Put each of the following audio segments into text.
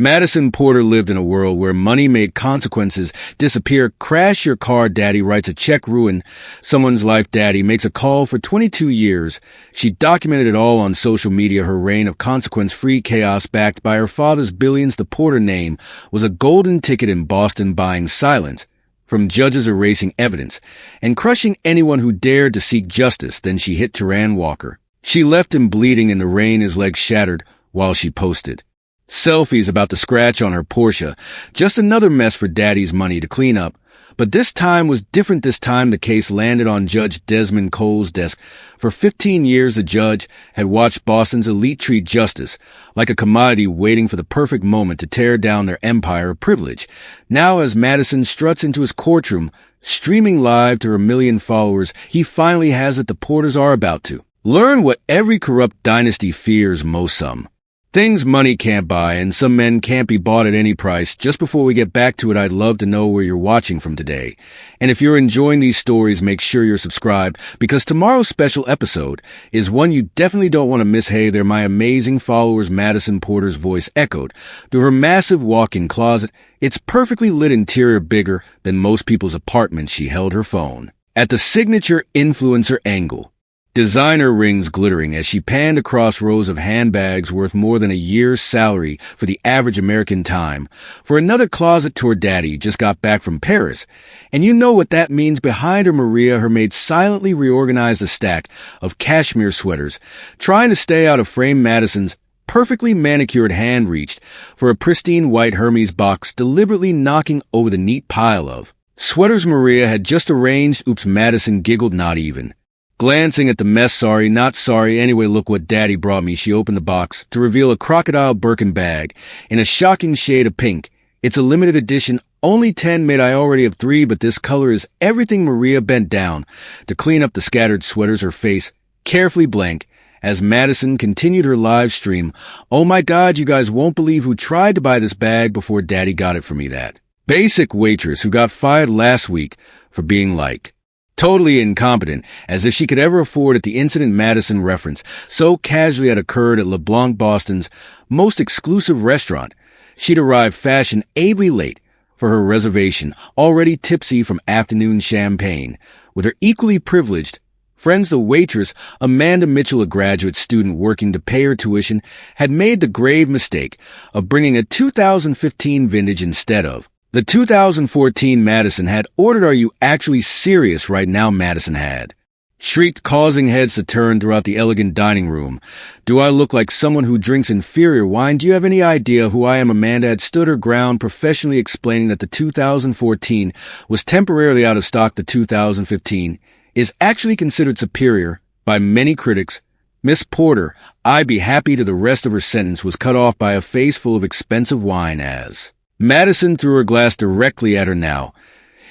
Madison Porter lived in a world where money made consequences disappear. Crash your car, daddy writes a check, ruin someone's life, daddy makes a call. For 22 years, she documented it all on social media, her reign of consequence-free chaos backed by her father's billions. The Porter name was a golden ticket in Boston, buying silence from judges, erasing evidence, and crushing anyone who dared to seek justice. Then she hit Teran Walker. She left him bleeding in the rain, his legs shattered, while she posted selfies about the scratch on her Porsche. Just another mess for daddy's money to clean up. But this time was different. This time the case landed on Judge Desmond Cole's desk. For 15 years, the judge had watched Boston's elite treat justice like a commodity, waiting for the perfect moment to tear down their empire of privilege. Now, as Madison struts into his courtroom, streaming live to her million followers, he finally has it. The Porters are about to learn what every corrupt dynasty fears most: some things money can't buy, and some men can't be bought at any price. Just before we get back to it, I'd love to know where you're watching from today. And if you're enjoying these stories, make sure you're subscribed, because tomorrow's special episode is one you definitely don't want to miss. Hey there, my amazing followers. Madison Porter's voice echoed through her massive walk-in closet, its perfectly lit interior bigger than most people's apartments. She held her phone at the signature influencer angle, designer rings glittering as she panned across rows of handbags worth more than a year's salary for the average American. Time for another closet tour. Daddy just got back from Paris, and you know what that means. Behind her, Maria, her maid, silently reorganized a stack of cashmere sweaters, trying to stay out of frame. Madison's perfectly manicured hand reached for a pristine white Hermes box, deliberately knocking over the neat pile of sweaters Maria had just arranged. Oops, Madison giggled, not even glancing at the mess. Sorry, not sorry. Anyway, look what daddy brought me. She opened the box to reveal a crocodile Birkin bag in a shocking shade of pink. It's a limited edition, only 10 made. I already have 3, but this color is everything. Maria bent down to clean up the scattered sweaters, her face carefully blank, as Madison continued her live stream. Oh my God, you guys won't believe who tried to buy this bag before daddy got it for me. That basic waitress who got fired last week for being like totally incompetent, as if she could ever afford it. The incident Madison referenced so casually had occurred at LeBlanc, Boston's most exclusive restaurant. She'd arrived fashionably late for her reservation, already tipsy from afternoon champagne, with her equally privileged friends. The waitress, Amanda Mitchell, a graduate student working to pay her tuition, had made the grave mistake of bringing a 2015 vintage instead of the 2014 Madison had ordered. Are you actually serious right now? Madison had shrieked, causing heads to turn throughout the elegant dining room. Do I look like someone who drinks inferior wine? Do you have any idea who I am? Amanda had stood her ground, professionally explaining that the 2014 was temporarily out of stock. The 2015 is actually considered superior by many critics. Miss Porter, I'd be happy to. The rest of her sentence was cut off by a face full of expensive wine as Madison threw her glass directly at her. Now,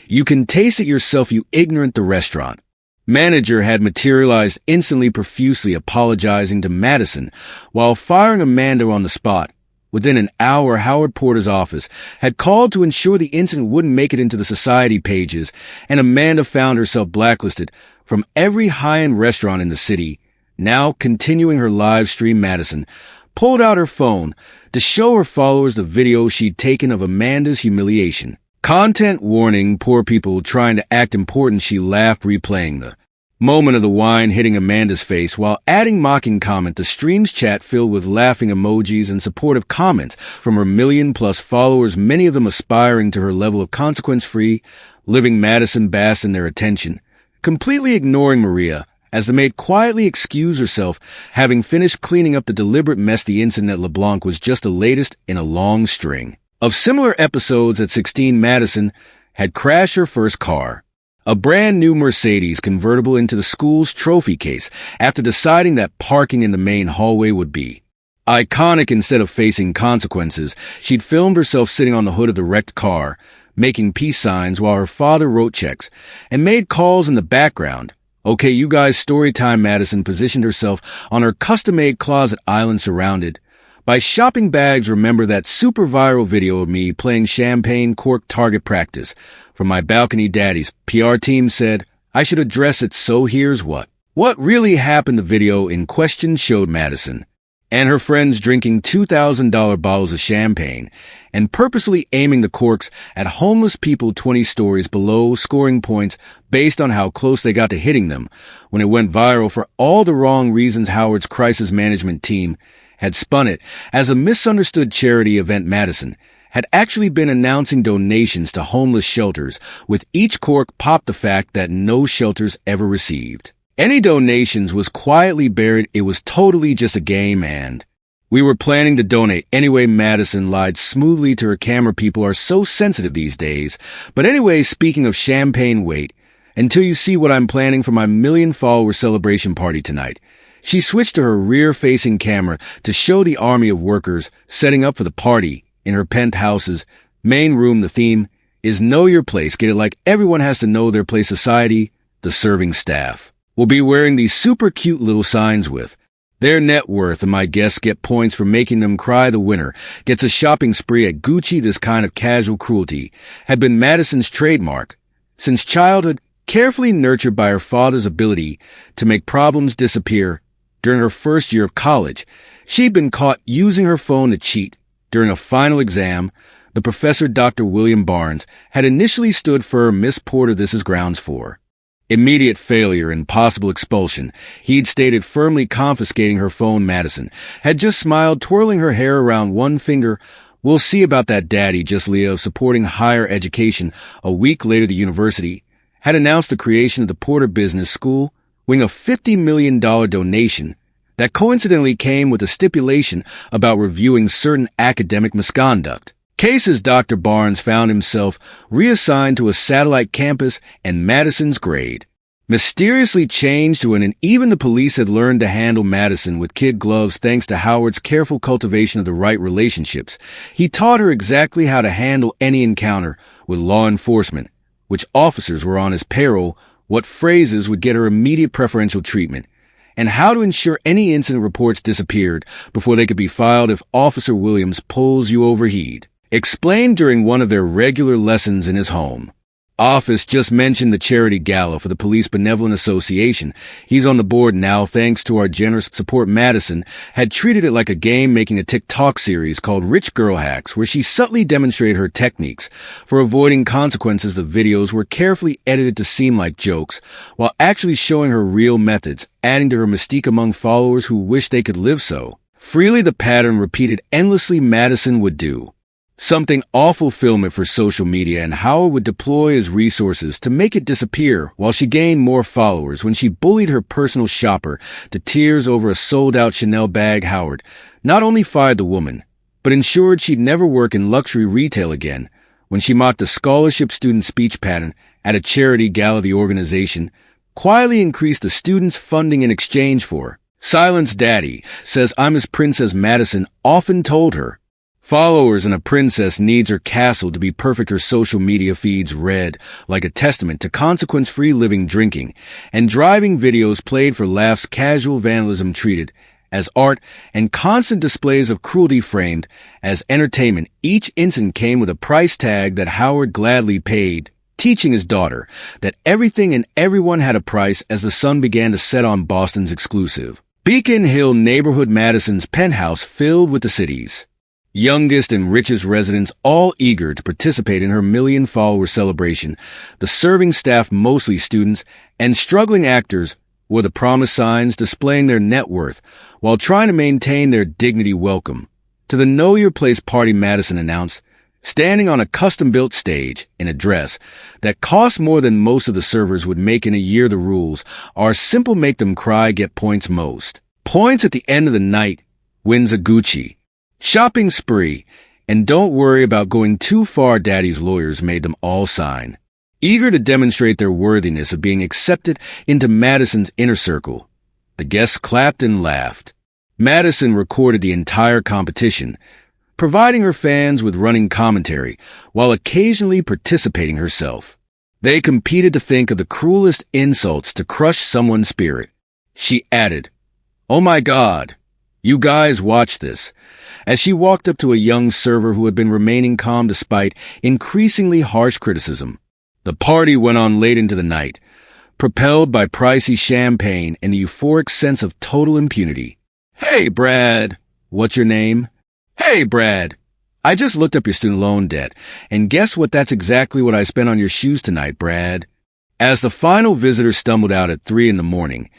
you can taste it yourself, you ignorant. The restaurant manager had materialized instantly, profusely apologizing to Madison while firing Amanda on the spot. Within an hour, Howard Porter's office had called to ensure the incident wouldn't make it into the society pages, and Amanda found herself blacklisted from every high-end restaurant in the city. Now, continuing her live stream, Madison pulled out her phone to show her followers the video she'd taken of Amanda's humiliation. Content warning: poor people trying to act important. She laughed, replaying the moment of the wine hitting Amanda's face while adding mocking comment. The stream's chat filled with laughing emojis and supportive comments from her million-plus followers, many of them aspiring to her level of consequence-free living. Madison basked in their attention, completely ignoring Maria, as the maid quietly excused herself, having finished cleaning up the deliberate mess. The incident at LeBlanc was just the latest in a long string of similar episodes. At 16, Madison had crashed her first car, a brand new Mercedes convertible, into the school's trophy case after deciding that parking in the main hallway would be iconic. Instead of facing consequences, she'd filmed herself sitting on the hood of the wrecked car, making peace signs while her father wrote checks and made calls in the background. Okay, you guys, story time. Madison positioned herself on her custom-made closet island surrounded by shopping bags. Remember that super viral video of me playing champagne cork target practice from my balcony? Daddy's PR team said I should address it, so here's what really happened. The video in question showed Madison and her friends drinking $2,000 bottles of champagne and purposely aiming the corks at homeless people 20 stories below, scoring points based on how close they got to hitting them when it went viral for all the wrong reasons. Howard's crisis management team had spun it as a misunderstood charity event. Madison had actually been announcing donations to homeless shelters, with each cork popped the fact that no shelters ever received any donations was quietly buried. It was totally just a game, and we were planning to donate anyway. Madison lied smoothly to her camera. People are so sensitive these days. But anyway, speaking of champagne, wait until you see what I'm planning for my million-follower celebration party tonight. She switched to her rear-facing camera to show the army of workers setting up for the party in her penthouse's main room. The theme is Know Your Place. Get it? Like everyone has to know their place. Society, the serving staff will be wearing these super cute little signs with their net worth, and my guests get points for making them cry. The winner gets a shopping spree at Gucci. This kind of casual cruelty had been Madison's trademark since childhood, carefully nurtured by her father's ability to make problems disappear. During her first year of college, she'd been caught using her phone to cheat. During a final exam, the professor, Dr. William Barnes, had initially stood firm. Miss Porter, this is grounds for immediate failure and possible expulsion. He'd stated, firmly confiscating her phone. Madison had just smiled, twirling her hair around one finger. We'll see about that, Daddy. Just Leo, supporting higher education. A week later, the university had announced the creation of the Porter Business School, wing a $50 million donation that coincidentally came with a stipulation about reviewing certain academic misconduct cases. Dr. Barnes found himself reassigned to a satellite campus, and Madison's grade mysteriously changed to an, and even the police had learned to handle Madison with kid gloves thanks to Howard's careful cultivation of the right relationships. He taught her exactly how to handle any encounter with law enforcement, which officers were on his payroll, what phrases would get her immediate preferential treatment, and how to ensure any incident reports disappeared before they could be filed if Officer Williams pulls you over. He'd explained during one of their regular lessons in his home office. Just mentioned the charity gala for the Police Benevolent Association. He's on the board now thanks to our generous support. Madison had treated it like a game, making a TikTok series called Rich Girl Hacks, where she subtly demonstrated her techniques for avoiding consequences. The videos were carefully edited to seem like jokes, while actually showing her real methods, adding to her mystique among followers who wished they could live so freely. The pattern repeated endlessly. Madison would do something awful, film it for social media, and Howard would deploy his resources to make it disappear, while she gained more followers. When she bullied her personal shopper to tears over a sold-out Chanel bag, Howard not only fired the woman, but ensured she'd never work in luxury retail again. When she mocked a scholarship student speech pattern at a charity gala, the organization quietly increased the students' funding in exchange for silence. Daddy says I'm his princess. Madison often told her followers, and a princess needs her castle to be perfect. Her social media feeds read like a testament to consequence-free living. Drinking and driving videos played for laughs, casual vandalism treated as art, and constant displays of cruelty framed as entertainment. Each incident came with a price tag that Howard gladly paid, teaching his daughter that everything and everyone had a price. As the sun began to set on Boston's exclusive Beacon Hill neighborhood, Madison's penthouse filled with the city's youngest and richest residents, all eager to participate in her million-follower celebration. The serving staff, mostly students and struggling actors, wore the promised signs displaying their net worth while trying to maintain their dignity. Welcome to the Know Your Place party, Madison announced, standing on a custom-built stage in a dress that cost more than most of the servers would make in a year. The rules are simple: make them cry, get points. Most points at the end of the night wins a Gucci shopping spree, and don't worry about going too far. Daddy's lawyers made them all sign, eager to demonstrate their worthiness of being accepted into Madison's inner circle. The guests clapped and laughed. Madison recorded the entire competition, providing her fans with running commentary while occasionally participating herself. They competed to think of the cruelest insults to crush someone's spirit. She added, "Oh my God, you guys watch this," as she walked up to a young server who had been remaining calm despite increasingly harsh criticism. The party went on late into the night, propelled by pricey champagne and the euphoric sense of total impunity. "Hey, Brad," What's your name? Hey, Brad. I just looked up your student loan debt, and guess what? That's exactly what I spent on your shoes tonight, Brad. As the final visitor stumbled out at 3 in the morning,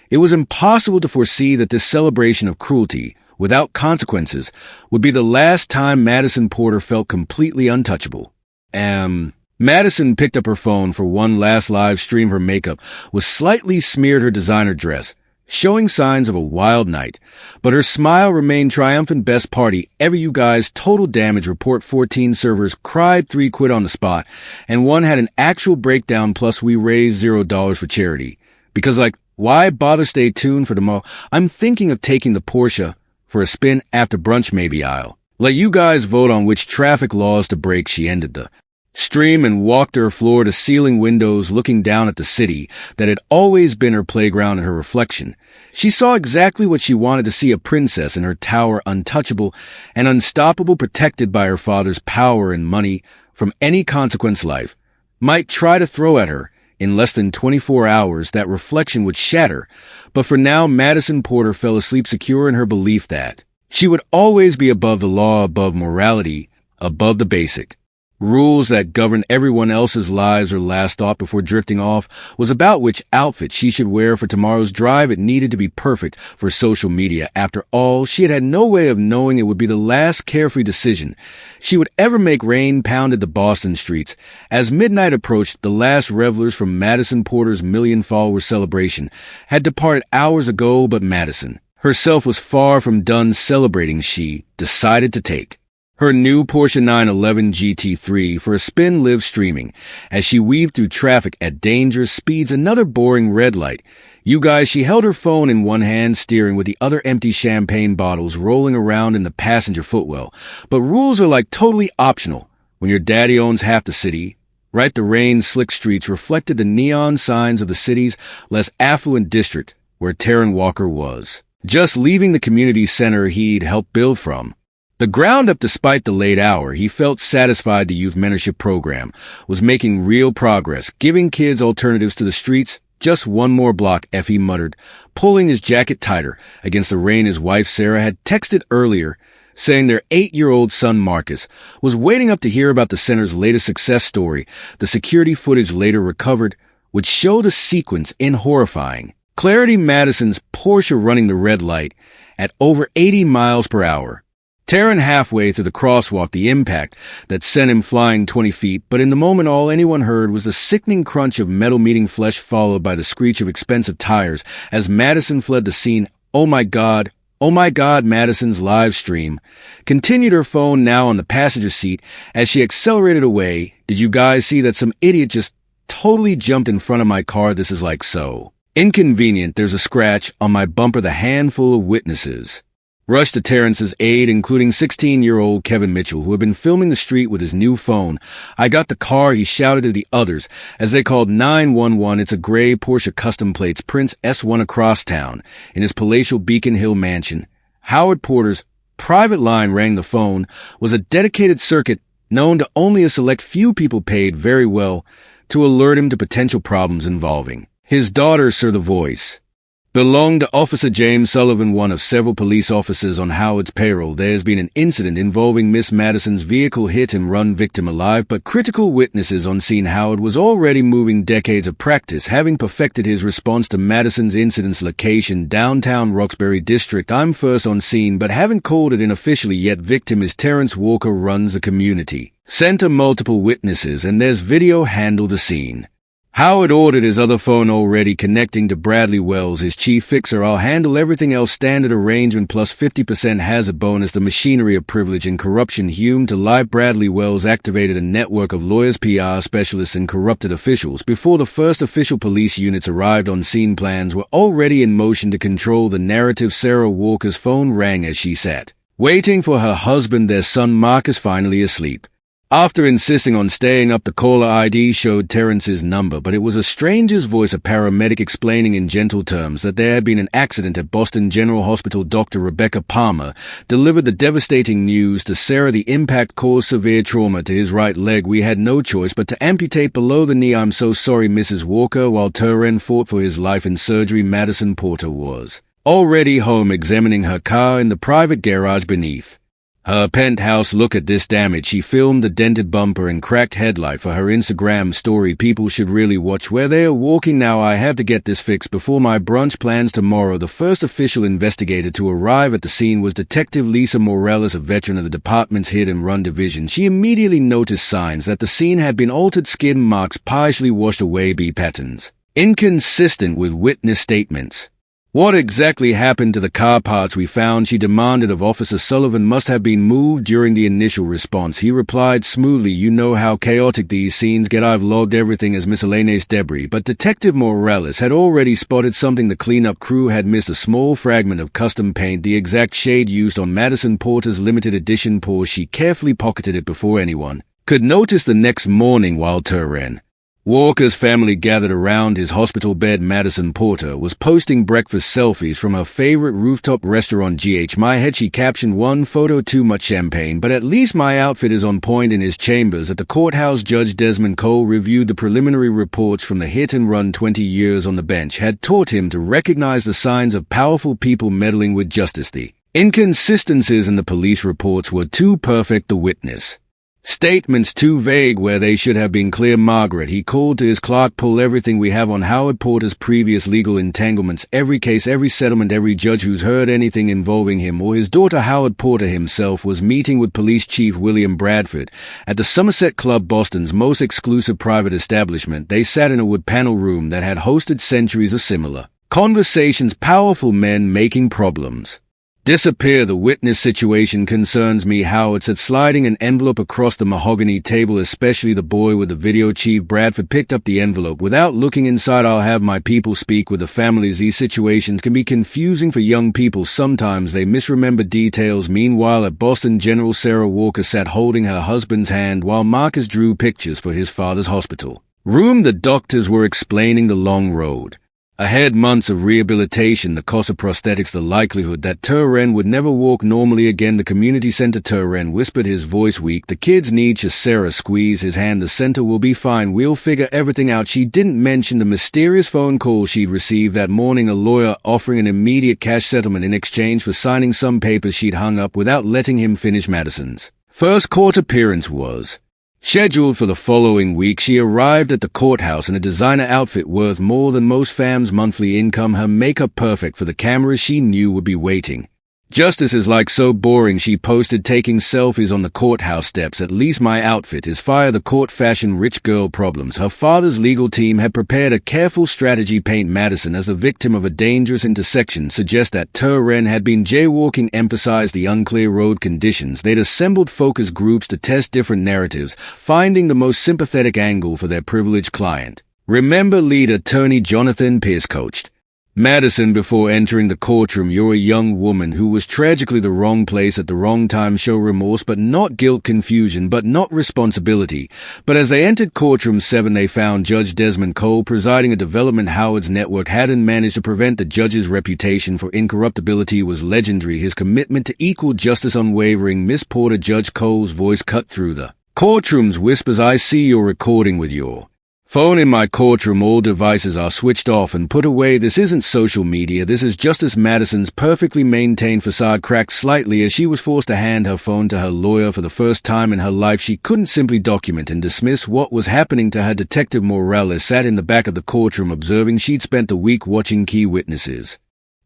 it was impossible to foresee that this celebration of cruelty, without consequences, would be the last time Madison Porter felt completely untouchable. Madison picked up her phone for one last live stream. Her makeup was slightly smeared her designer dress, showing signs of a wild night, but her smile remained triumphant. Best party ever, you guys. Total damage report: 14 servers cried, 3 quit on the spot, and 1 had an actual breakdown, plus we raised $0 for charity. Because, why bother? Stay tuned for tomorrow. I'm thinking of taking the Porsche for a spin after brunch, maybe I'll let you guys vote on which traffic laws to break. She ended the stream and walked to her floor-to-ceiling windows, looking down at the city that had always been her playground and her reflection. She saw exactly what she wanted to see: a princess in her tower, untouchable and unstoppable, protected by her father's power and money from any consequence life might try to throw at her. In less than 24 hours, that reflection would shatter. But for now, Madison Porter fell asleep secure in her belief that she would always be above the law, above morality, above the basic rules that govern everyone else's lives. Her last thought before drifting off was about which outfit she should wear for tomorrow's drive. It needed to be perfect for social media. After all, she had had no way of knowing it would be the last carefree decision she would ever make. Rain pounded the Boston streets. As midnight approached, the last revelers from Madison Porter's million-follower celebration had departed hours ago, but Madison herself was far from done celebrating. She decided to take her new Porsche 911 GT3 for a spin, live streaming as she weaved through traffic at dangerous speeds. Another boring red light. You guys, she held her phone in one hand, steering with the other, empty champagne bottles rolling around in the passenger footwell. But rules are totally optional when your daddy owns half the city, right? The rain-slick streets reflected the neon signs of the city's less affluent district where Taryn Walker was just leaving the community center he'd helped build from the ground up. Despite the late hour, he felt satisfied the youth mentorship program was making real progress, giving kids alternatives to the streets. Just one more block, he muttered, pulling his jacket tighter against the rain. His wife, Sarah, had texted earlier, saying their 8-year-old son, Marcus, was waiting up to hear about the center's latest success story. The security footage later recovered would show the sequence in horrifying clarity: Madison's Porsche running the red light at over 80 miles per hour. Taryn halfway through the crosswalk, the impact that sent him flying 20 feet, but in the moment all anyone heard was the sickening crunch of metal meeting flesh, followed by the screech of expensive tires as Madison fled the scene. Oh my God, Madison's live stream continued, her phone now on the passenger seat as she accelerated away. Did you guys see that? Some idiot just totally jumped in front of my car. This is so inconvenient. There's a scratch on my bumper. The handful of witnesses rushed to Terrence's aid, including 16-year-old Kevin Mitchell, who had been filming the street with his new phone. I got the car, he shouted to the others as they called 911. It's a gray Porsche, custom plates, Prince S1, across town in his palatial Beacon Hill mansion. Howard Porter's private line rang. The phone was a dedicated circuit known to only a select few people, paid very well to alert him to potential problems involving his daughter. Sir, the voice belonged to Officer James Sullivan, one of several police officers on Howard's payroll. There's been an incident involving Miss Madison's vehicle, hit and run, victim alive, but critical witnesses on scene. Howard was already moving, decades of practice, having perfected his response to Madison's incident's location, downtown Roxbury district. I'm first on scene, but haven't called it in officially yet. Victim is Terrence Walker, runs a community center, multiple witnesses, and there's video. Handle the scene. Howard ordered, his other phone already connecting to Bradley Wells, his chief fixer. I'll handle everything else. Standard arrangement plus 50% hazard bonus. The machinery of privilege and corruption hewn to life. Bradley Wells activated a network of lawyers, PR specialists, and corrupted officials before the first official police units arrived on scene. Plans were already in motion to control the narrative. Sarah Walker's phone rang as she sat waiting for her husband. Their son Marcus finally asleep. After insisting on staying up, the caller ID showed Terrence's number, but it was a stranger's voice, a paramedic, explaining in gentle terms that there had been an accident at Boston General Hospital. Dr. Rebecca Palmer delivered the devastating news to Sarah. The impact caused severe trauma to his right leg. We had no choice but to amputate below the knee. I'm so sorry, Mrs. Walker. While Terren fought for his life in surgery, Madison Porter was already home examining her car in the private garage beneath her penthouse. Look at this damage. She filmed the dented bumper and cracked headlight for her Instagram story. People should really watch where they are walking now. I have to get this fixed before my brunch plans tomorrow. The first official investigator to arrive at the scene was Detective Lisa Morales, a veteran of the department's hit and run division. She immediately noticed signs that the scene had been altered, skin marks partially washed away, B patterns inconsistent with witness statements. What exactly happened to the car parts we found? She demanded of Officer Sullivan. Must have been moved during the initial response. He replied smoothly, you know how chaotic these scenes get. I've logged everything as miscellaneous debris. But Detective Morales had already spotted something. The cleanup crew had missed a small fragment of custom paint, the exact shade used on Madison Porter's limited edition Porsche. She carefully pocketed it before anyone could notice. The next morning, while Turan Walker's family gathered around his hospital bed, Madison Porter was posting breakfast selfies from her favorite rooftop restaurant. My head, she captioned, one photo too much champagne, but at least my outfit is on point. In his chambers at the courthouse, Judge Desmond Cole reviewed the preliminary reports from the hit and run. 20 years on the bench had taught him to recognize the signs of powerful people meddling with justice. The inconsistencies in the police reports were too perfect, the witness statements too vague where they should have been clear. Margaret, he called to his clerk, pull everything we have on Howard Porter's previous legal entanglements, every case, every settlement, every judge who's heard anything involving him or his daughter. Howard Porter himself was meeting with Police Chief William Bradford at the Somerset Club, Boston's most exclusive private establishment. They sat in a wood panel room that had hosted centuries of similar conversations. Powerful men making problems disappear. The witness situation concerns me, Howard said, sliding an envelope across the mahogany table, especially the boy with the video. Chief Bradford picked up the envelope without looking inside. I'll have my people speak with the families. These situations can be confusing for young people. Sometimes they misremember details. Meanwhile, at Boston General, Sarah Walker sat holding her husband's hand while Marcus drew pictures for his father's hospital room. The doctors were explaining the long road ahead, months of rehabilitation, the cost of prosthetics, the likelihood that Turan would never walk normally again. The community center, Turan whispered, his voice weak. The kids need you. Sarah squeezed his hand. The center will be fine. We'll figure everything out. She didn't mention the mysterious phone call she'd received that morning, a lawyer offering an immediate cash settlement in exchange for signing some papers. She'd hung up without letting him finish. Madison's first court appearance was scheduled for the following week. She arrived at the courthouse in a designer outfit worth more than most fams' monthly income, her makeup perfect for the cameras she knew would be waiting. Justice is like so boring, she posted, taking selfies on the courthouse steps. At least my outfit is fire. The court fashion rich girl problems. Her father's legal team had prepared a careful strategy. Paint Madison as a victim of a dangerous intersection. Suggest that Turan had been jaywalking. Emphasize the unclear road conditions. They'd assembled focus groups to test different narratives, finding the most sympathetic angle for their privileged client. Remember, lead attorney Jonathan Pierce coached Madison before entering the courtroom. You're a young woman who was tragically the wrong place at the wrong time. Show remorse, but not guilt, confusion, but not responsibility. But as they entered courtroom 7, they found Judge Desmond Cole presiding. A development Howard's network hadn't managed to prevent. The judge's reputation for incorruptibility was legendary, his commitment to equal justice unwavering. Miss Porter, Judge Cole's voice cut through the courtroom's whispers. I see you're recording with your phone in my courtroom. All devices are switched off and put away. This isn't social media. This is Justice. Madison's perfectly maintained facade cracked slightly as she was forced to hand her phone to her lawyer. For the first time in her life, she couldn't simply document and dismiss what was happening to her. Detective Morales sat in the back of the courtroom observing. She'd spent the week watching key witnesses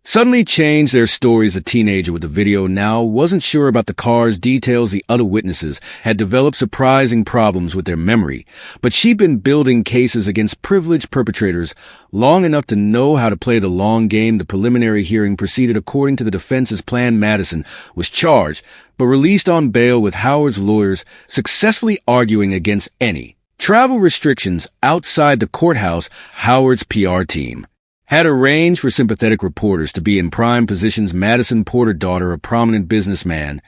suddenly changed their stories. A teenager with the video now wasn't sure about the car's details. The other witnesses had developed surprising problems with their memory, but she'd been building cases against privileged perpetrators long enough to know how to play the long game. The preliminary hearing proceeded according to the defense's plan. Madison was charged, but released on bail, with Howard's lawyers successfully arguing against any travel restrictions outside the courthouse. Howard's PR team had arranged for sympathetic reporters to be in prime positions. Madison Porter, daughter of prominent businessman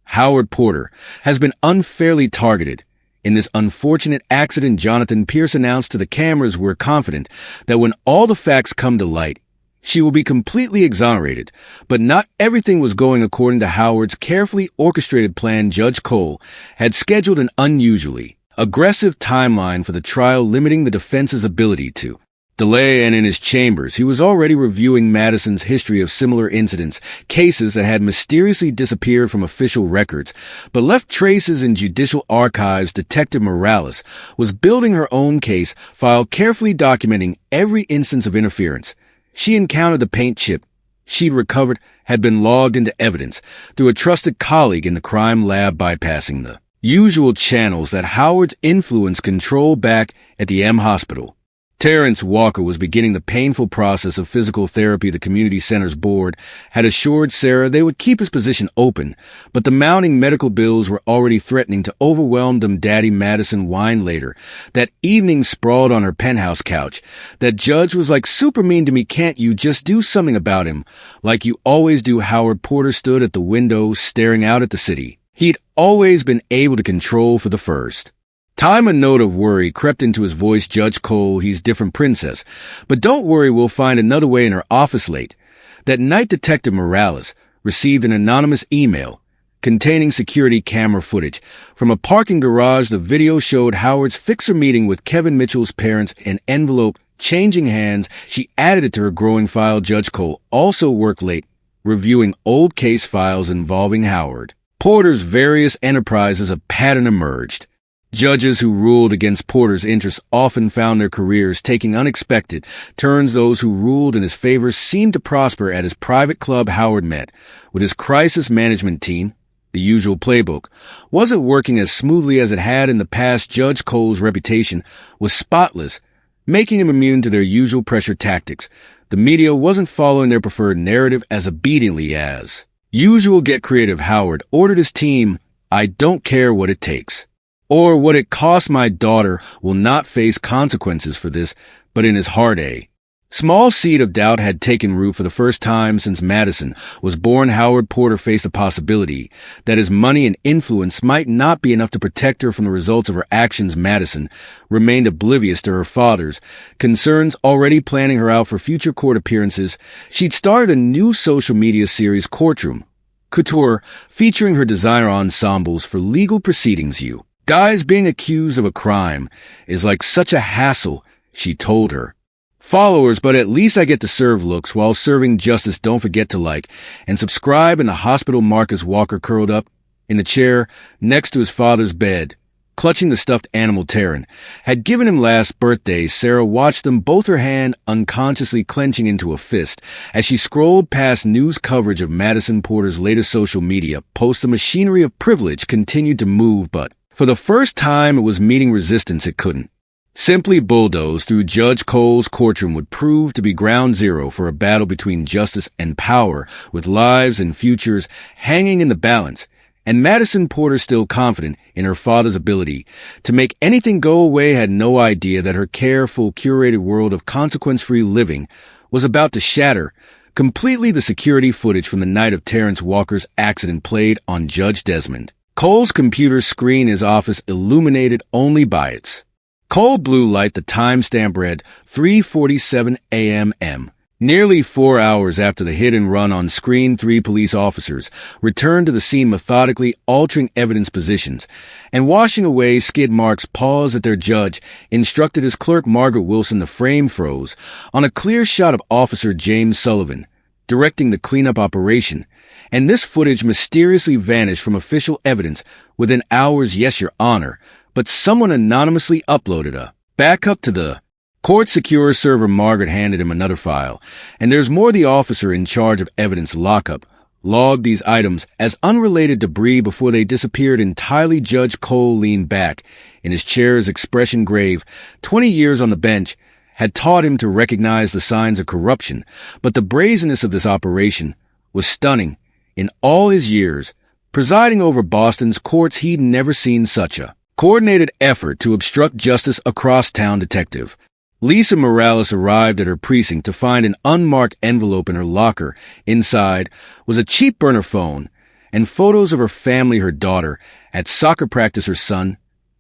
Howard Porter, has been unfairly targeted in this unfortunate accident. Jonathan Pierce announced to the cameras, we're confident that when all the facts come to light, she will be completely exonerated. But not everything was going according to Howard's carefully orchestrated plan. Judge Cole had scheduled an unusually aggressive timeline for the trial, limiting the defense's ability to delay, and in his chambers, he was already reviewing Madison's history of similar incidents, cases that had mysteriously disappeared from official records, but left traces in judicial archives. Detective Morales was building her own case file, carefully documenting every instance of interference. She encountered the paint chip she'd recovered had been logged into evidence through a trusted colleague in the crime lab, bypassing the usual channels that Howard's influence controlled back at the M Hospital. Terrence Walker was beginning the painful process of physical therapy. The community center's board had assured Sarah they would keep his position open, but the mounting medical bills were already threatening to overwhelm them. Daddy Madison whined later, that evening sprawled on her penthouse couch. That judge was like super mean to me. Can't you just do something about him? Like you always do. Howard Porter stood at the window, staring out at the city he'd always been able to control for the first time. A note of worry crept into his voice. Judge Cole, he's different, princess. But don't worry, we'll find another way. In her office late that night, Detective Morales received an anonymous email containing security camera footage from a parking garage. The video showed Howard's fixer meeting with Kevin Mitchell's parents, an envelope changing hands. She added it to her growing file. Judge Cole also worked late, reviewing old case files involving Howard Porter's various enterprises. A pattern emerged. Judges who ruled against Porter's interests often found their careers taking unexpected turns. Those who ruled in his favor seemed to prosper. At his private club, Howard met with his crisis management team. The usual playbook wasn't working as smoothly as it had in the past. Judge Cole's reputation was spotless, making him immune to their usual pressure tactics. The media wasn't following their preferred narrative as obediently as usual. Get creative, Howard ordered his team. I don't care what it takes or what it costs. My daughter will not face consequences for this. But in his heart, a small seed of doubt had taken root. For the first time since Madison was born, Howard Porter faced the possibility that his money and influence might not be enough to protect her from the results of her actions. Madison remained oblivious to her father's concerns, already planning her out for future court appearances. She'd started a new social media series, Courtroom, Couture, featuring her designer ensembles for legal proceedings. You guys, being accused of a crime is like such a hassle, she told her followers, but at least I get to serve looks while serving justice. Don't forget to like and subscribe. In the hospital, Marcus Walker curled up in the chair next to his father's bed, clutching the stuffed animal Taryn had given him last birthday. Sarah watched them, both her hand unconsciously clenching into a fist as she scrolled past news coverage of Madison Porter's latest social media post. The machinery of privilege continued to move, but for the first time, it was meeting resistance it couldn't simply bulldoze through. Judge Cole's courtroom would prove to be ground zero for a battle between justice and power, with lives and futures hanging in the balance. And Madison Porter, still confident in her father's ability to make anything go away, had no idea that her careful, curated world of consequence-free living was about to shatter completely. The security footage from the night of Terrence Walker's accident played on Judge Desmond Cole's computer screen, his office illuminated only by its cold blue light. The timestamp read 3:47 a.m. Nearly 4 hours after the hit and run on screen, 3 police officers returned to the scene, methodically altering evidence positions and washing away skid marks. Pause at their judge instructed his clerk, Margaret Wilson. The frame froze on a clear shot of Officer James Sullivan directing the cleanup operation, and this footage mysteriously vanished from official evidence within hours. Yes, Your Honor, but someone anonymously uploaded a backup to the court secure server. Margaret handed him another file, and there's more. The officer in charge of evidence lockup logged these items as unrelated debris before they disappeared entirely. Judge Cole leaned back in his chair, his expression grave. 20 years on the bench had taught him to recognize the signs of corruption, but the brazenness of this operation was stunning. In all his years presiding over Boston's courts, he'd never seen such a coordinated effort to obstruct justice across town. Detective Lisa Morales arrived at her precinct to find an unmarked envelope in her locker. Inside was a cheap burner phone and photos of her family, her daughter at soccer practice, her son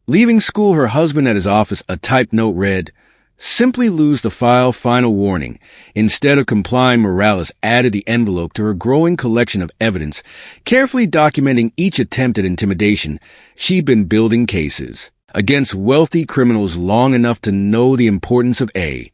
leaving school, her husband at his office. A typed note read, "Simply lose the file, final warning." Instead of complying, Morales added the envelope to her growing collection of evidence, carefully documenting each attempt at intimidation. She'd been building cases against wealthy criminals long enough to know the importance of a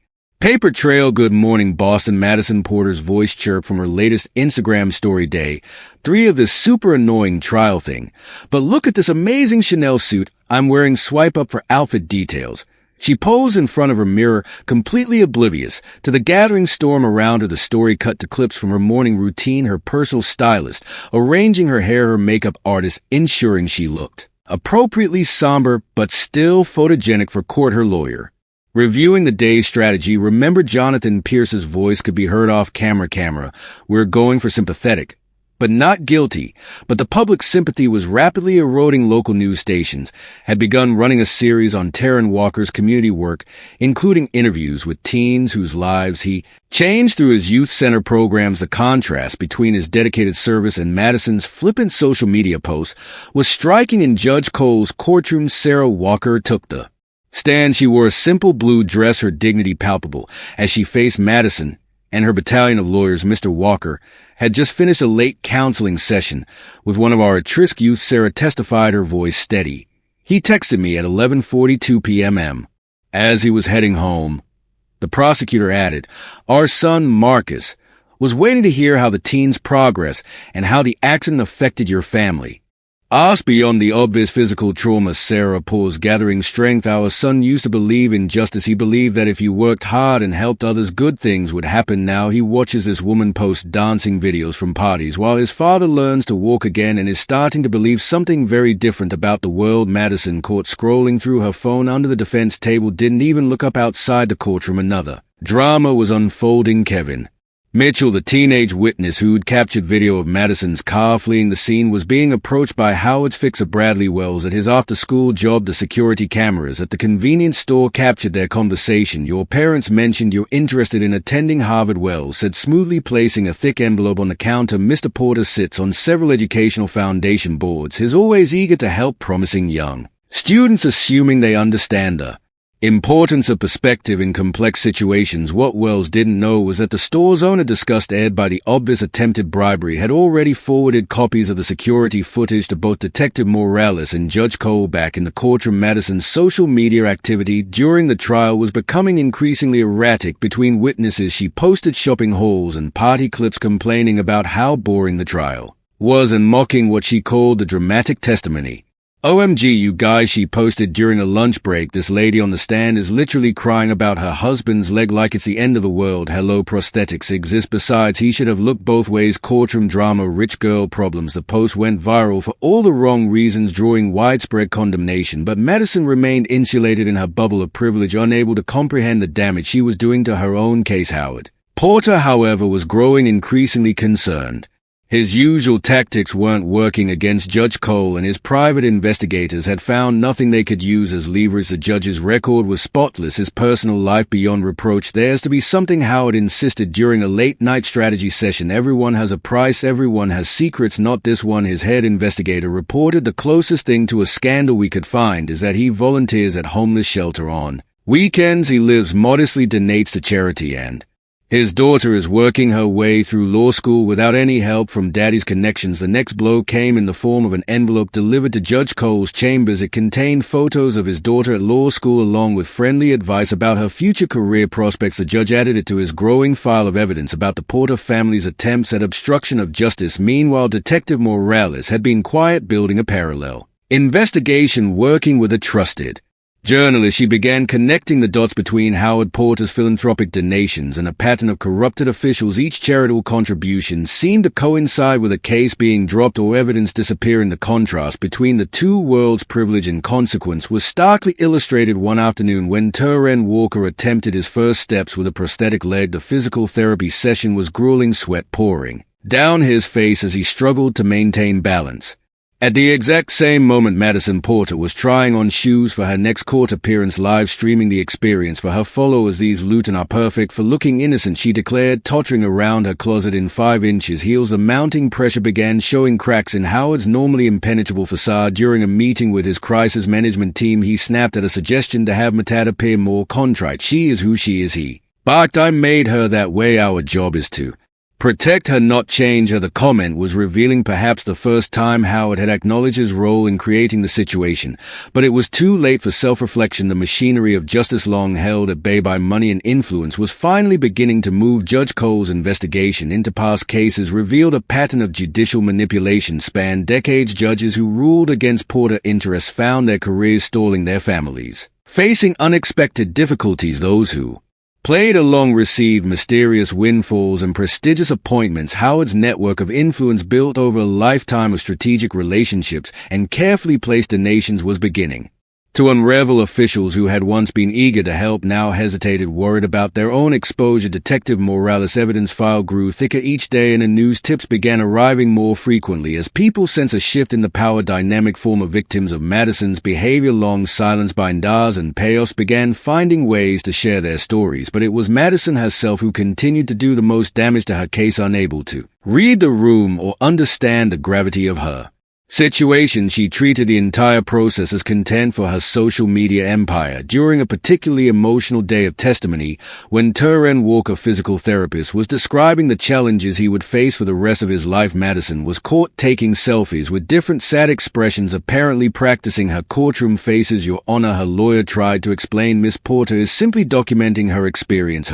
Paper trail, good morning, Boston. Madison Porter's voice chirp from her latest Instagram story day 3 of this super annoying trial thing. But look at this amazing Chanel suit I'm wearing. Swipe up for outfit details. She posed in front of her mirror, completely oblivious to the gathering storm around her. The story cut to clips from her morning routine, her personal stylist arranging her hair, her makeup artist ensuring she looked appropriately somber but still photogenic for court, her lawyer reviewing the day's strategy. Remember, Jonathan Pierce's voice could be heard off camera. We're going for sympathetic, but not guilty. But the public's sympathy was rapidly eroding. Local news stations had begun running a series on Taryn Walker's community work, including interviews with teens whose lives he changed through his youth center programs. The contrast between his dedicated service and Madison's flippant social media posts was striking. In Judge Cole's courtroom, Sarah Walker took the stand. She wore a simple blue dress, her dignity palpable as she faced Madison and her battalion of lawyers. Mr. Walker had just finished a late counseling session with one of our at-risk youth. Sarah testified, her voice steady. He texted me at 11:42 p.m. as he was heading home. The prosecutor added, our son Marcus was waiting to hear how the teen's progress and how the accident affected your family. Us beyond the obvious physical trauma. Sarah paused, gathering strength. Our son used to believe in justice. He believed that if you worked hard and helped others, good things would happen. Now he watches this woman post dancing videos from parties while his father learns to walk again and is starting to believe something very different about the world. Madison, caught scrolling through her phone under the defense table, didn't even look up outside the courtroom. Another drama was unfolding. Kevin Mitchell, the teenage witness who'd captured video of Madison's car fleeing the scene, was being approached by Howard's fixer Bradley Wells at his after-school job. The security cameras at the convenience store captured their conversation. Your parents mentioned you're interested in attending Harvard, Wells said smoothly, placing a thick envelope on the counter. Mr. Porter sits on several educational foundation boards. He's always eager to help promising young students, assuming they understand the importance of perspective in complex situations. What Wells didn't know was that the store's owner, disgusted by the obvious attempted bribery, had already forwarded copies of the security footage to both Detective Morales and Judge Cole. Back in the courtroom, Madison's social media activity during the trial was becoming increasingly erratic. Between witnesses, she posted shopping hauls and party clips, complaining about how boring the trial was and mocking what she called the dramatic testimony. OMG, you guys, she posted during a lunch break. This lady on the stand is literally crying about her husband's leg like it's the end of the world. Hello, prosthetics exist. Besides, he should have looked both ways. Courtroom drama, rich girl problems. The post went viral for all the wrong reasons, drawing widespread condemnation. But Madison remained insulated in her bubble of privilege, unable to comprehend the damage she was doing to her own case. Howard Porter, however, was growing increasingly concerned. His usual tactics weren't working against Judge Cole, and his private investigators had found nothing they could use as leverage. The judge's record was spotless, his personal life beyond reproach. There's to be something, Howard insisted during a late-night strategy session. Everyone has a price, everyone has secrets, not this one. His head investigator reported, the closest thing to a scandal we could find is that he volunteers at homeless shelter on weekends. He lives modestly, donates to charity, and his daughter is working her way through law school without any help from daddy's connections. The next blow came in the form of an envelope delivered to Judge Cole's chambers. It contained photos of his daughter at law school along with friendly advice about her future career prospects. The judge added it to his growing file of evidence about the Porter family's attempts at obstruction of justice. Meanwhile, Detective Morales had been quiet, building a parallel investigation, working with a trusted journalist. She began connecting the dots between Howard Porter's philanthropic donations and a pattern of corrupted officials. Each charitable contribution seemed to coincide with a case being dropped or evidence disappearing. The contrast between the two worlds, privilege and consequence, was starkly illustrated one afternoon when Taryn Walker attempted his first steps with a prosthetic leg. The physical therapy session was grueling, sweat pouring down his face as he struggled to maintain balance. At the exact same moment, Madison Porter was trying on shoes for her next court appearance, live streaming the experience for her followers. These Luton are perfect for looking innocent, she declared, tottering around her closet in 5-inch heels. The mounting pressure began showing cracks in Howard's normally impenetrable facade. During a meeting with his crisis management team, he snapped at a suggestion to have Matad appear more contrite. She is who she is, he barked. I made her that way. Our job is to Protect her, not change her. The comment was revealing perhaps the first time Howard had acknowledged his role in creating the situation, but it was too late for self-reflection. The machinery of justice, long held at bay by money and influence, was finally beginning to move. Judge Cole's investigation into past cases revealed a pattern of judicial manipulation spanned decades. Judges who ruled against Porter interests found their careers stalling, their families facing unexpected difficulties. Those who played along received mysterious windfalls and prestigious appointments. Howard's network of influence, built over a lifetime of strategic relationships and carefully placed donations, was beginning to unravel. Officials who had once been eager to help now hesitated, worried about their own exposure. Detective Morales' evidence file grew thicker each day, and the news tips began arriving more frequently as people sensed a shift in the power dynamic. Former victims of Madison's behavior, long silenced by NDAs and payoffs, began finding ways to share their stories, but it was Madison herself who continued to do the most damage to her case. Unable to read the room or understand the gravity of her situation, she treated the entire process as content for her social media empire. During a particularly emotional day of testimony, when Terren Walker, physical therapist, was describing the challenges he would face for the rest of his life, Madison was caught taking selfies with different sad expressions, apparently practicing her courtroom faces. "Your Honor," her lawyer tried to explain, "Miss Porter is simply documenting her experience."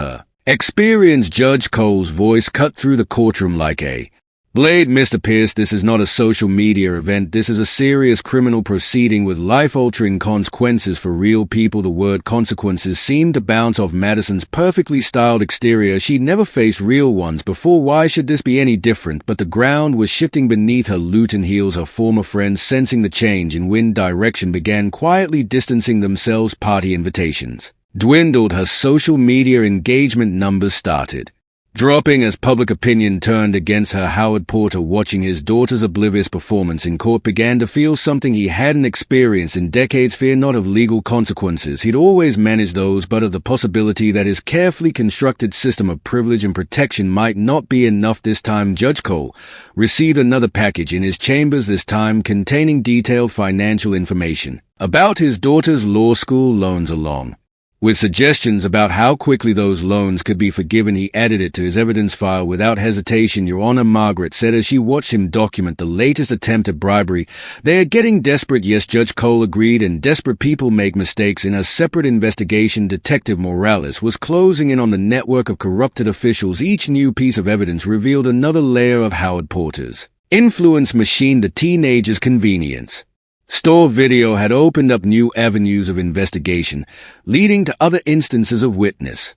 Judge Cole's voice cut through the courtroom like a blade. "Mr. Pierce, this is not a social media event. This is a serious criminal proceeding with life-altering consequences for real people." The word consequences seemed to bounce off Madison's perfectly styled exterior. She'd never faced real ones before. Why should this be any different? But the ground was shifting beneath her Luton heels. Her former friends, sensing the change in wind direction, began quietly distancing themselves. Party invitations dwindled. Her social media engagement numbers started dropping as public opinion turned against her. Howard Porter, watching his daughter's oblivious performance in court, began to feel something he hadn't experienced in decades: fear not of legal consequences. He'd always managed those, but of the possibility that his carefully constructed system of privilege and protection might not be enough. This time, Judge Cole received another package in his chambers, this time containing detailed financial information about his daughter's law school loans, along with suggestions about how quickly those loans could be forgiven. He added it to his evidence file without hesitation. "Your Honor," Margaret said as she watched him document the latest attempt at bribery. "They are getting desperate." "Yes," Judge Cole agreed, "and desperate people make mistakes." In a separate investigation, Detective Morales was closing in on the network of corrupted officials. Each new piece of evidence revealed another layer of Howard Porter's influence machine. The teenager's convenience store video had opened up new avenues of investigation, leading to other instances of witness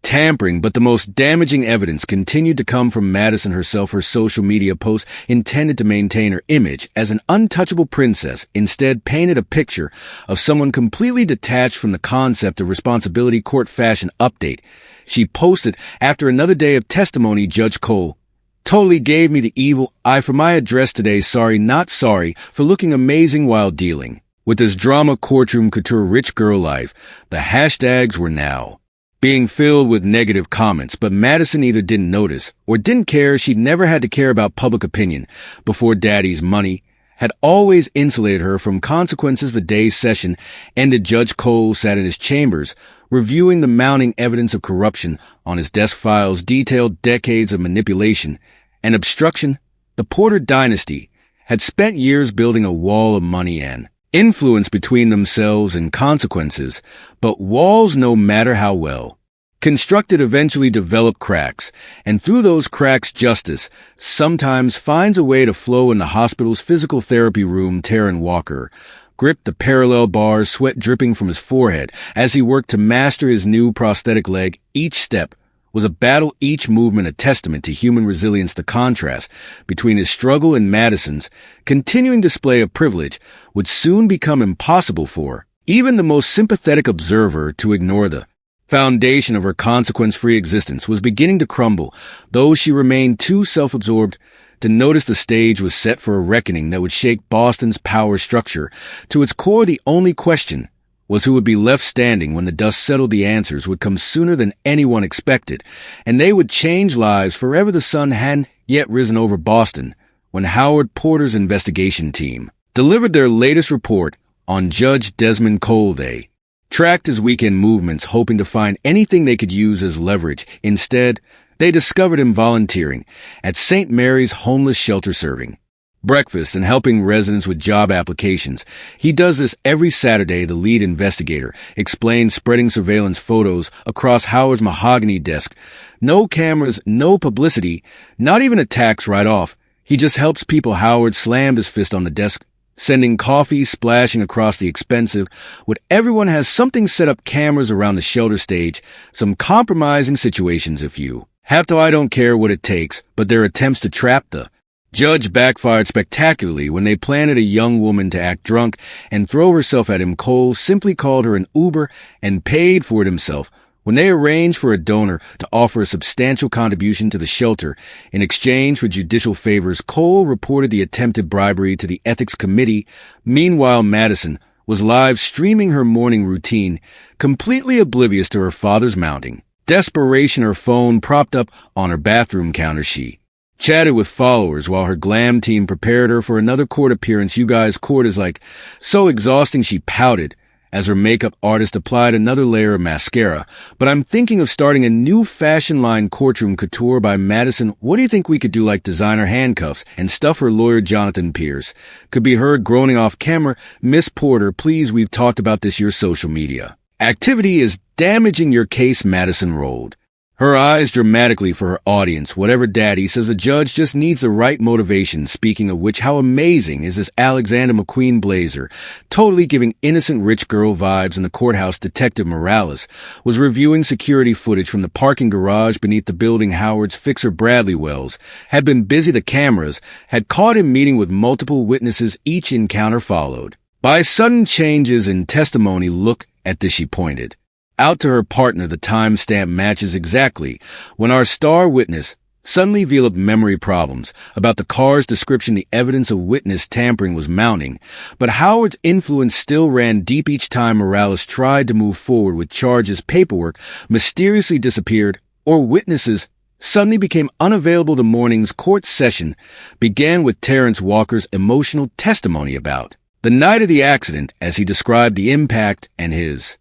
tampering, but the most damaging evidence continued to come from Madison herself. Her social media posts, intended to maintain her image as an untouchable princess, instead painted a picture of someone completely detached from the concept of responsibility. Court fashion update she posted after another day of testimony: "Judge Cole totally gave me the evil eye for my address today. Sorry, not sorry for looking amazing while dealing with this drama. Courtroom couture, rich girl life." The hashtags were now being filled with negative comments, but Madison either didn't notice or didn't care. She'd never had to care about public opinion before. Daddy's money had always insulated her from consequences. The day's session ended. Judge Cole sat in his chambers, reviewing the mounting evidence of corruption. On his desk, files detailed decades of manipulation and obstruction. The Porter dynasty had spent years building a wall of money and influence between themselves and consequences, but walls, no matter how well constructed, eventually develop cracks, and through those cracks, justice sometimes finds a way to flow. In the hospital's physical therapy room, Terren Walker gripped the parallel bars, sweat dripping from his forehead as he worked to master his new prosthetic leg. Each step was a battle, each movement a testament to human resilience. The contrast between his struggle and Madison's continuing display of privilege would soon become impossible for even the most sympathetic observer to ignore. The foundation of her consequence-free existence was beginning to crumble, though she remained too self-absorbed to notice. The stage was set for a reckoning that would shake Boston's power structure to its core. The only question was who would be left standing when the dust settled. The answers would come sooner than anyone expected, and they would change lives forever. The sun hadn't yet risen over Boston when Howard Porter's investigation team delivered their latest report on Judge Desmond Cole. They tracked his weekend movements, hoping to find anything they could use as leverage. Instead, They discovered him volunteering at St. Mary's homeless shelter serving breakfast and helping residents with job applications. He does this every Saturday, the lead investigator explained, spreading surveillance photos across Howard's mahogany desk. No cameras, no publicity, not even a tax write-off. He just helps people. Howard slammed his fist on the desk, sending coffee splashing across the expensive. What everyone has something set up cameras around the shelter stage, some compromising situations if you have to. I don't care what it takes, but their attempts to trap the judge backfired spectacularly when they planted a young woman to act drunk and throw herself at him. Cole simply called her an Uber and paid for it himself. When they arranged for a donor to offer a substantial contribution to the shelter in exchange for judicial favors, Cole reported the attempted bribery to the ethics committee. Meanwhile, Madison was live streaming her morning routine, completely oblivious to her father's mounting desperation. Her phone propped up on her bathroom counter, she chatted with followers while her glam team prepared her for another court appearance. You guys, court is like so exhausting, she pouted as her makeup artist applied another layer of mascara. But I'm thinking of starting a new fashion line, Courtroom Couture by Madison. What do you think we could do, like designer handcuffs and stuff? Her lawyer, Jonathan Pierce, could be heard groaning off camera. Miss Porter, please, we've talked about this. Your social media activity is damaging your case. Madison rolled her eyes dramatically for her audience. Whatever daddy says, a judge just needs the right motivation. Speaking of which, how amazing is this Alexander McQueen blazer? Totally giving innocent rich girl vibes in the courthouse. Detective Morales was reviewing security footage from the parking garage beneath the building. Howard's fixer, Bradley Wells, had been busy. The cameras had caught him meeting with multiple witnesses. Each encounter followed by sudden changes in testimony. Look at this, she pointed out to her partner. The timestamp matches exactly when our star witness suddenly revealed memory problems about the car's description. The evidence of witness tampering was mounting, but Howard's influence still ran deep. Each time Morales tried to move forward with charges, paperwork mysteriously disappeared or witnesses suddenly became unavailable. The morning's court session began with Terrence Walker's emotional testimony about the night of the accident as he described the impact and his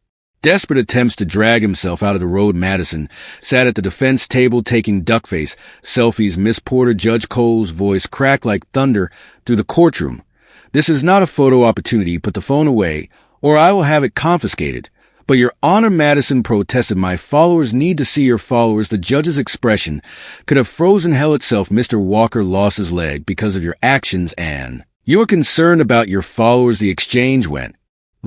desperate attempts to drag himself out of the road. Madison sat at the defense table taking duckface selfies. Miss Porter, Judge Cole's voice cracked like thunder through the courtroom. This is not a photo opportunity. Put the phone away or I will have it confiscated. But Your Honor, Madison protested, my followers need to see your followers. The judge's expression could have frozen hell itself. Mr. Walker lost his leg because of your actions and you're concerned about your followers. The exchange went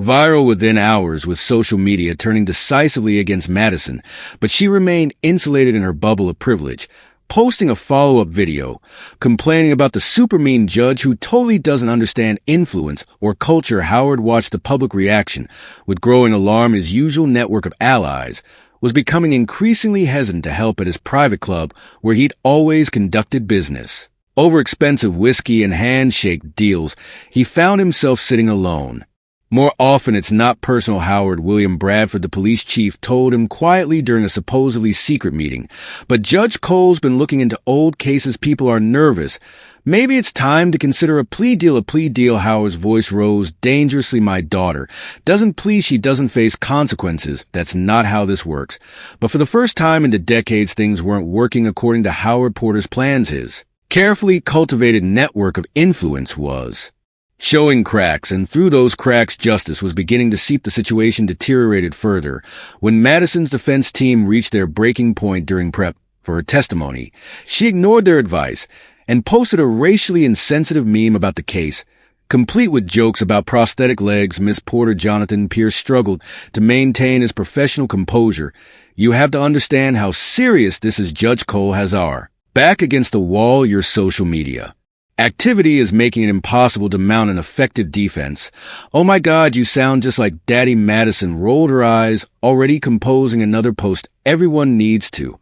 viral within hours, with social media turning decisively against Madison, but she remained insulated in her bubble of privilege, posting a follow-up video complaining about the super mean judge who totally doesn't understand influence or culture. Howard watched the public reaction with growing alarm. His usual network of allies was becoming increasingly hesitant to help at his private club where he'd always conducted business. Over expensive whiskey and handshake deals, he found himself sitting alone. More often, it's not personal. Howard William Bradford, the police chief, told him quietly during a supposedly secret meeting. But Judge Cole's been looking into old cases. People are nervous. Maybe it's time to consider a plea deal. A plea deal? Howard's voice rose dangerously. My daughter doesn't plead. She doesn't face consequences. That's not how this works. But for the first time in decades, things weren't working according to Howard Porter's plans. His carefully cultivated network of influence was showing cracks, and through those cracks, justice was beginning to seep. The situation deteriorated further when Madison's defense team reached their breaking point during prep for her testimony. She ignored their advice and posted a racially insensitive meme about the case, complete with jokes about prosthetic legs. Miss Porter, Jonathan Pierce, struggled to maintain his professional composure. You have to understand how serious this is. Judge Cole has our back against the wall. Your social media activity is making it impossible to mount an effective defense. Oh my God, you sound just like Daddy. Madison rolled her eyes, already composing another post. Everyone needs to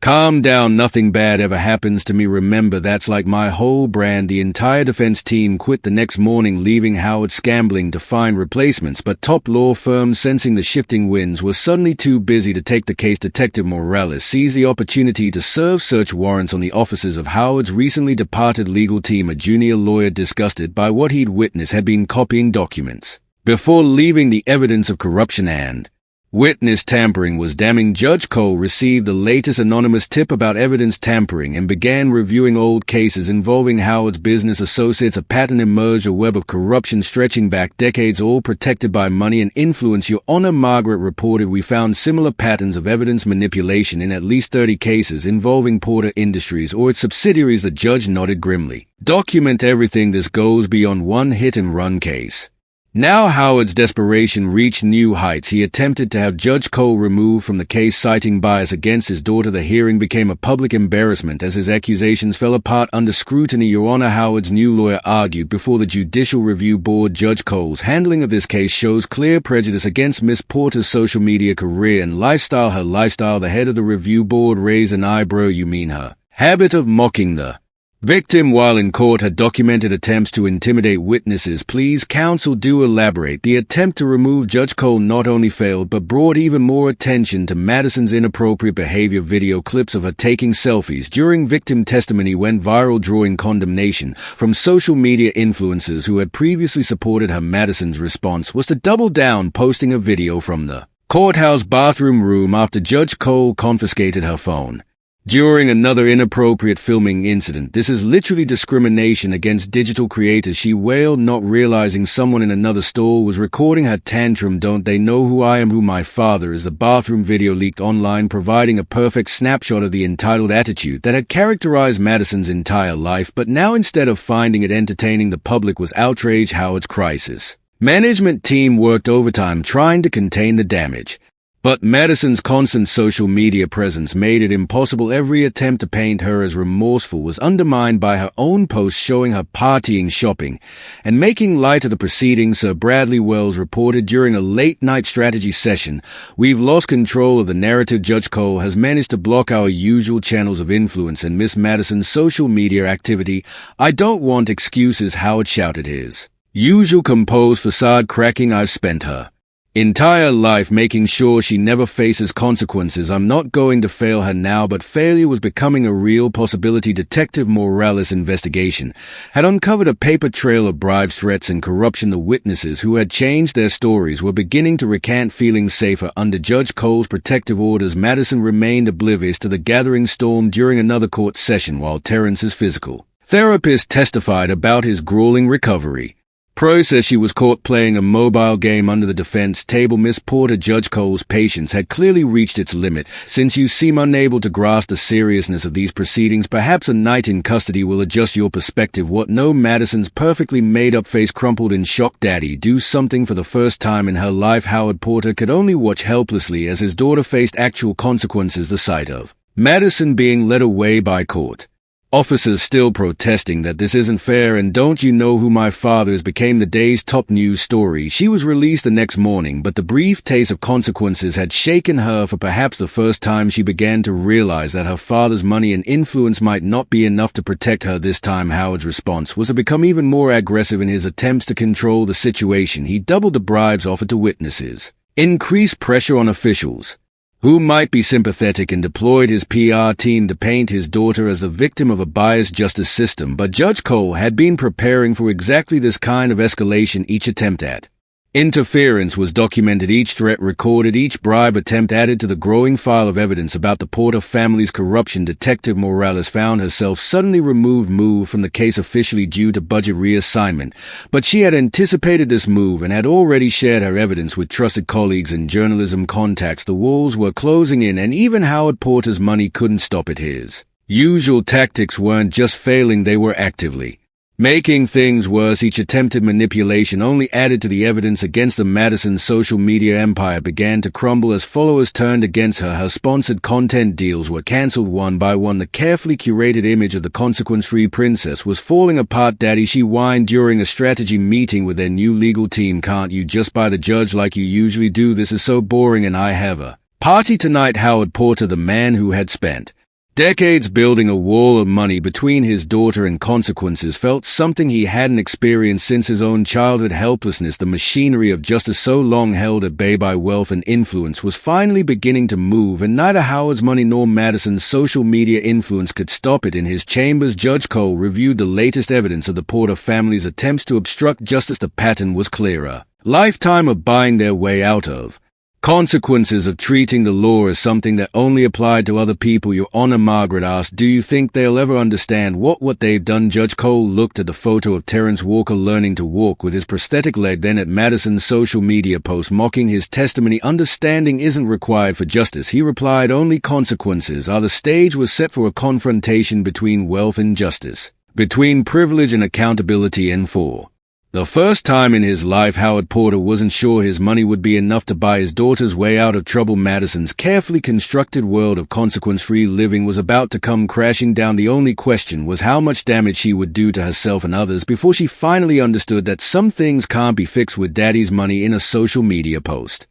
calm down. Nothing bad ever happens to me. Remember, that's like my whole brand. The entire defense team quit the next morning, leaving Howard scrambling to find replacements. But top law firms, sensing the shifting winds, were suddenly too busy to take the case. Detective Morales seized the opportunity to serve search warrants on the offices of Howard's recently departed legal team. A junior lawyer, disgusted by what he'd witnessed, had been copying documents before leaving the evidence of corruption and Witness tampering was damning. Judge Cole received the latest anonymous tip about evidence tampering and began reviewing old cases involving Howard's business associates. A pattern emerged, a web of corruption stretching back decades, all protected by money and influence. Your Honor, Margaret reported, we found similar patterns of evidence manipulation in at least 30 cases involving Porter Industries or its subsidiaries. The judge nodded grimly. Document everything. This goes beyond one hit-and-run case. Now Howard's desperation reached new heights. He attempted to have Judge Cole removed from the case, citing bias against his daughter. The hearing became a public embarrassment as his accusations fell apart under scrutiny. Your Honor, Howard's new lawyer argued before the Judicial Review Board. Judge Cole's handling of this case shows clear prejudice against Miss Porter's social media career and lifestyle. Her lifestyle. The head of the review board raised an eyebrow. You mean her habit of mocking the victim while in court had documented attempts to intimidate witnesses? Please, counsel, do elaborate. The attempt to remove Judge Cole not only failed but brought even more attention to Madison's inappropriate behavior. Video clips of her taking selfies during victim testimony went viral, drawing condemnation from social media influencers who had previously supported her. Madison's response was to double down, posting a video from the courthouse bathroom room after Judge Cole confiscated her phone during another inappropriate filming incident. This is literally discrimination against digital creators, she wailed, not realizing someone in another stall was recording her tantrum. Don't they know who I am, who my father is? The bathroom video leaked online, providing a perfect snapshot of the entitled attitude that had characterized Madison's entire life. But now, instead of finding it entertaining, the public was outraged. Howard's crisis management team worked overtime trying to contain the damage, but Madison's constant social media presence made it impossible. Every attempt to paint her as remorseful was undermined by her own posts showing her partying, shopping, and making light of the proceedings. Sir Bradley Wells reported during a late-night strategy session, "We've lost control of the narrative. Judge Cole has managed to block our usual channels of influence and Miss Madison's social media activity. I don't want excuses," Howard shouted, his usual composed facade cracking. "I've spent her entire life making sure she never faces consequences. I'm not going to fail her now." But failure was becoming a real possibility. Detective Morales' investigation had uncovered a paper trail of bribes, threats, and corruption. The witnesses who had changed their stories were beginning to recant, feeling safer under Judge Cole's protective orders. Madison remained oblivious to the gathering storm during another court session while Terrence's physical therapist testified about his grueling recovery process. She was caught playing a mobile game under the defense table. Miss Porter, Judge Cole's patience had clearly reached its limit. Since you seem unable to grasp the seriousness of these proceedings, perhaps a night in custody will adjust your perspective. What? No. Madison's perfectly made-up face crumpled in shock. Daddy, do something. For the first time in her life, Howard Porter could only watch helplessly as his daughter faced actual consequences. The sight of Madison being led away by court officers still protesting that this isn't fair and "don't you know who my father is" became the day's top news story. She was released the next morning, but the brief taste of consequences had shaken her. For perhaps the first time, she began to realize that her father's money and influence might not be enough to protect her. This time, Howard's response was to become even more aggressive in his attempts to control the situation. He doubled the bribes offered to witnesses, increased pressure on officials who might be sympathetic, and deployed his PR team to paint his daughter as a victim of a biased justice system. But Judge Cole had been preparing for exactly this kind of escalation. Each attempt at interference was documented, each threat recorded, each bribe attempt added to the growing file of evidence about the Porter family's corruption. Detective Morales found herself suddenly moved from the case officially due to budget reassignment. But she had anticipated this move and had already shared her evidence with trusted colleagues and journalism contacts. The walls were closing in, and even Howard Porter's money couldn't stop it. His usual tactics weren't just failing, they were actively making things worse. Each attempted manipulation only added to the evidence against the Madison social media empire began to crumble as followers turned against her. Her sponsored content deals were cancelled one by one. The carefully curated image of the consequence-free princess was falling apart. Daddy, she whined during a strategy meeting with their new legal team, can't you just buy the judge like you usually do? This is so boring, and I have a party tonight. Howard Porter, the man who had spent decades building a wall of money between his daughter and consequences, felt something he hadn't experienced since his own childhood: helplessness. The machinery of justice, so long held at bay by wealth and influence, was finally beginning to move, and neither Howard's money nor Madison's social media influence could stop it. In his chambers, Judge Cole reviewed the latest evidence of the Porter family's attempts to obstruct justice. The pattern was clear: a lifetime of buying their way out of Consequences of treating the law as something that only applied to other people. Your Honor, Margaret asked, do you think they'll ever understand what they've done? Judge Cole looked at the photo of Terrence Walker learning to walk with his prosthetic leg, then at Madison's social media post mocking his testimony. Understanding isn't required for justice, he replied, only consequences are. The stage was set for a confrontation between wealth and justice, between privilege and accountability. And for the first time in his life, Howard Porter wasn't sure his money would be enough to buy his daughter's way out of trouble. Madison's carefully constructed world of consequence-free living was about to come crashing down. The only question was how much damage she would do to herself and others before she finally understood that some things can't be fixed with Daddy's money. In a social media post,